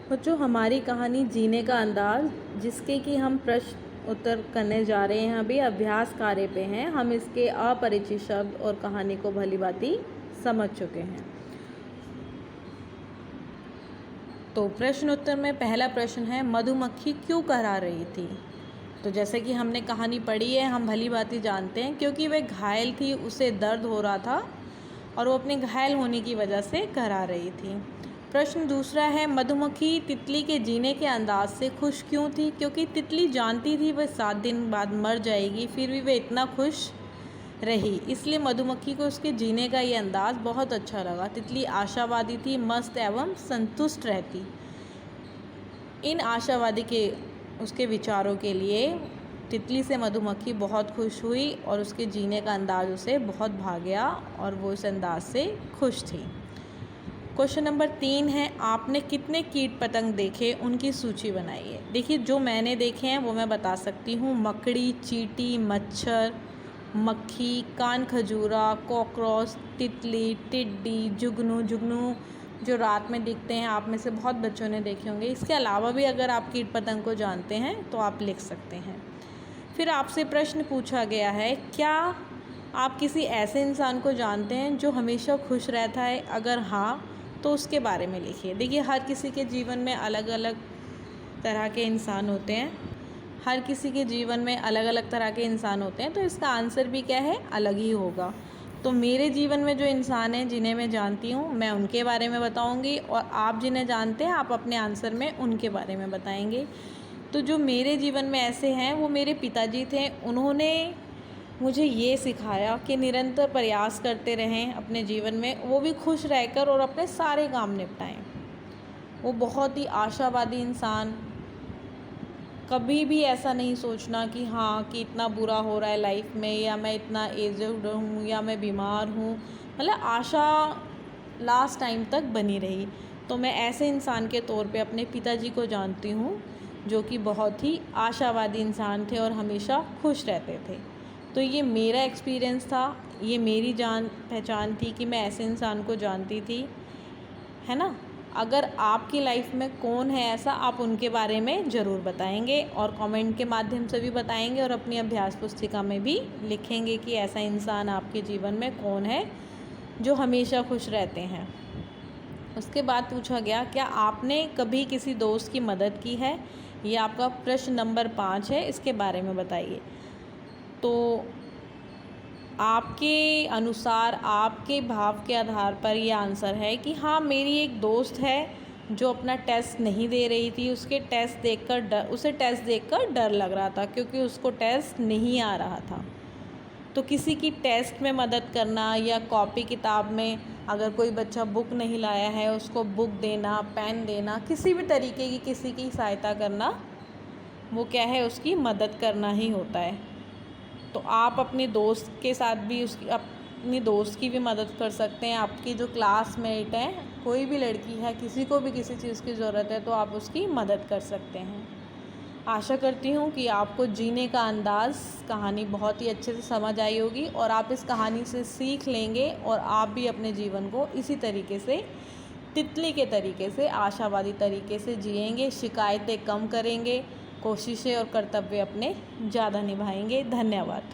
बच्चों, हमारी कहानी जीने का अंदाज, जिसके कि हम प्रश्न उत्तर करने जा रहे हैं, अभी अभ्यास कार्य पे हैं। हम इसके अपरिचित शब्द और कहानी को भली भांति समझ चुके हैं। तो प्रश्न उत्तर में पहला प्रश्न है, मधुमक्खी क्यों करहा रही थी? तो जैसे कि हमने कहानी पढ़ी है, हम भली भांति जानते हैं, क्योंकि वह घायल थी, उसे दर्द हो रहा था और वो अपने घायल होने की वजह से करहा रही थी। प्रश्न दूसरा है, मधुमक्खी तितली के जीने के अंदाज से खुश क्यों थी? क्योंकि तितली जानती थी वह 7 दिन बाद मर जाएगी, फिर भी वह इतना खुश रही, इसलिए मधुमक्खी को उसके जीने का ये अंदाज बहुत अच्छा लगा। तितली आशावादी थी, मस्त एवं संतुष्ट रहती। इन आशावादी के उसके विचारों के लिए तितली से मधुमक्खी बहुत खुश हुई और उसके जीने का अंदाज उसे बहुत भा गया और वो इस अंदाज से खुश थी। क्वेश्चन नंबर 3 है, आपने कितने कीट पतंग देखे, उनकी सूची बनाइए। देखिए, जो मैंने देखे हैं वो मैं बता सकती हूँ। मकड़ी, चींटी, मच्छर, मक्खी, कान खजूरा, कॉकरोच, तितली, टिड्डी, जुगनू जो रात में दिखते हैं, आप में से बहुत बच्चों ने देखे होंगे। इसके अलावा भी अगर आप कीट पतंग को जानते हैं तो आप लिख सकते हैं। फिर आपसे प्रश्न पूछा गया है, क्या आप किसी ऐसे इंसान को जानते हैं जो हमेशा खुश रहता है? अगर हाँ, तो उसके बारे में लिखिए। देखिए, हर किसी के जीवन में अलग अलग तरह के इंसान होते हैं। हर किसी के जीवन में अलग अलग तरह के इंसान होते हैं, तो इसका आंसर भी क्या है, अलग ही होगा। तो मेरे जीवन में जो इंसान हैं जिन्हें मैं जानती हूँ, मैं उनके बारे में बताऊँगी, और आप जिन्हें जानते हैं आप अपने आंसर में उनके बारे में बताएंगे। तो जो मेरे जीवन में ऐसे हैं वो मेरे पिताजी थे। उन्होंने मुझे ये सिखाया कि निरंतर प्रयास करते रहें अपने जीवन में, वो भी खुश रहकर, और अपने सारे काम निपटाएं। वो बहुत ही आशावादी इंसान, कभी भी ऐसा नहीं सोचना कि हाँ कि इतना बुरा हो रहा है लाइफ में, या मैं इतना एज्ड हूँ, या मैं बीमार हूँ। मतलब आशा लास्ट टाइम तक बनी रही। तो मैं ऐसे इंसान के तौर पे अपने पिताजी को जानती हूँ, जो कि बहुत ही आशावादी इंसान थे और हमेशा खुश रहते थे। तो ये मेरा एक्सपीरियंस था, ये मेरी जान पहचान थी कि मैं ऐसे इंसान को जानती थी, है ना। अगर आपकी लाइफ में कौन है ऐसा, आप उनके बारे में ज़रूर बताएंगे, और कमेंट के माध्यम से भी बताएंगे, और अपनी अभ्यास पुस्तिका में भी लिखेंगे कि ऐसा इंसान आपके जीवन में कौन है जो हमेशा खुश रहते हैं। उसके बाद पूछा गया, क्या आपने कभी किसी दोस्त की मदद की है? ये आपका प्रश्न नंबर 5 है, इसके बारे में बताइए। तो आपके अनुसार, आपके भाव के आधार पर ये आंसर है कि हाँ, मेरी एक दोस्त है जो अपना टेस्ट नहीं दे रही थी। उसे टेस्ट देखकर डर लग रहा था, क्योंकि उसको टेस्ट नहीं आ रहा था। तो किसी की टेस्ट में मदद करना, या कॉपी किताब में अगर कोई बच्चा बुक नहीं लाया है उसको बुक देना, पेन देना, किसी भी तरीके की किसी की सहायता करना, वो क्या है, उसकी मदद करना ही होता है। तो आप अपने दोस्त के साथ भी अपनी दोस्त की भी मदद कर सकते हैं। आपकी जो क्लासमेट है, कोई भी लड़की है, किसी को भी किसी चीज़ की ज़रूरत है तो आप उसकी मदद कर सकते हैं। आशा करती हूँ कि आपको जीने का अंदाज़ कहानी बहुत ही अच्छे से समझ आई होगी, और आप इस कहानी से सीख लेंगे, और आप भी अपने जीवन को इसी तरीके से, तितली के तरीके से, आशावादी तरीके से जिएंगे, शिकायतें कम करेंगे, कोशिशें और कर्तव्य अपने ज़्यादा निभाएंगे। धन्यवाद।